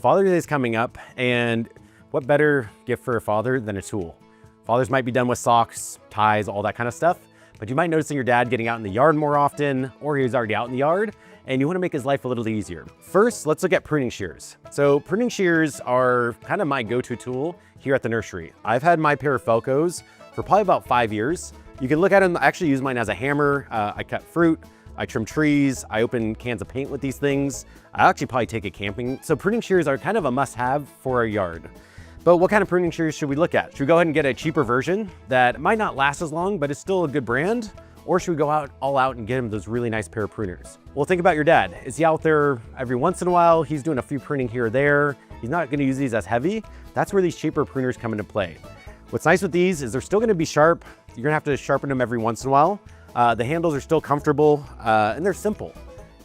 Father's Day is coming up, and what better gift for a father than a tool? Fathers might be done with socks, ties, all that kind of stuff, but you might notice your dad getting out in the yard more often, or he's already out in the yard, and you want to make his life a little easier. First, let's look at pruning shears. So pruning shears are kind of my go-to tool here at the nursery. I've had my pair of Felcos for probably about 5 years. You can look at them, I actually use mine as a hammer. I cut fruit, I trim trees, I open cans of paint with these things. I actually probably take it camping. So pruning shears are kind of a must-have for our yard. But what kind of pruning shears should we look at? Should we go ahead and get a cheaper version that might not last as long, but is still a good brand? Or should we go all out and get him those really nice pair of pruners? Well, think about your dad. Is he out there every once in a while? He's doing a few pruning here or there. He's not gonna use these as heavy. That's where these cheaper pruners come into play. What's nice with these is they're still gonna be sharp. You're gonna have to sharpen them every once in a while. The handles are still comfortable and they're simple.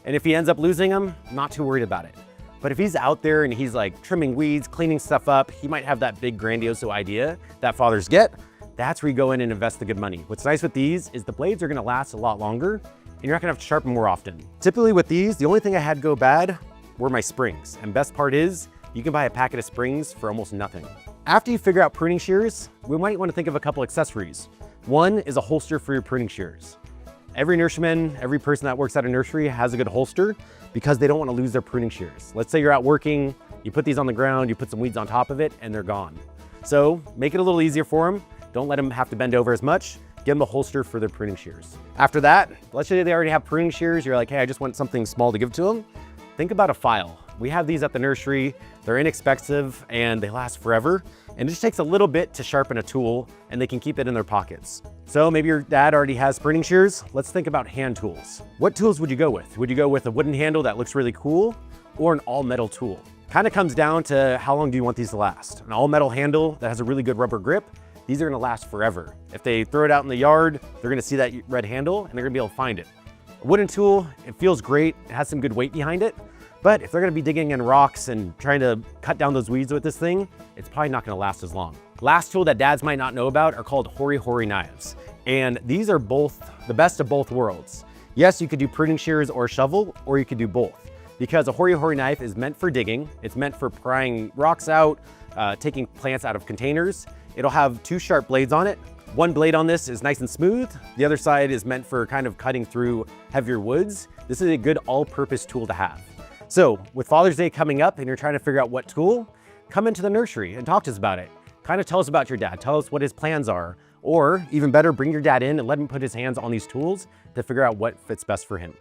And if he ends up losing them, not too worried about it. But if he's out there and he's like trimming weeds, cleaning stuff up, he might have that big grandiose idea that fathers get. That's where you go in and invest the good money. What's nice with these is the blades are gonna last a lot longer and you're not gonna have to sharpen more often. Typically with these, the only thing I had go bad were my springs. And best part is, you can buy a packet of springs for almost nothing. After you figure out pruning shears, we might wanna think of a couple accessories. One is a holster for your pruning shears. Every nurseryman, every person that works at a nursery has a good holster because they don't want to lose their pruning shears. Let's say you're out working, you put these on the ground, you put some weeds on top of it, and they're gone. So make it a little easier for them. Don't let them have to bend over as much. Give them a holster for their pruning shears. After that, let's say they already have pruning shears. You're like, hey, I just want something small to give to them. Think about a file. We have these at the nursery. They're inexpensive and they last forever. And it just takes a little bit to sharpen a tool and they can keep it in their pockets. So maybe your dad already has pruning shears. Let's think about hand tools. What tools would you go with? Would you go with a wooden handle that looks really cool or an all metal tool? Kind of comes down to how long do you want these to last? An all metal handle that has a really good rubber grip, these are gonna last forever. If they throw it out in the yard, they're gonna see that red handle and they're gonna be able to find it. A wooden tool, it feels great. It has some good weight behind it. But if they're gonna be digging in rocks and trying to cut down those weeds with this thing, it's probably not gonna last as long. Last tool that dads might not know about are called Hori Hori knives. And these are both the best of both worlds. Yes, you could do pruning shears or shovel, or you could do both. Because a Hori Hori knife is meant for digging. It's meant for prying rocks out, taking plants out of containers. It'll have 2 sharp blades on it. One blade on this is nice and smooth. The other side is meant for kind of cutting through heavier woods. This is a good all-purpose tool to have. So with Father's Day coming up and you're trying to figure out what tool, come into the nursery and talk to us about it. Kind of tell us about your dad. Tell us what his plans are. Or even better, bring your dad in and let him put his hands on these tools to figure out what fits best for him.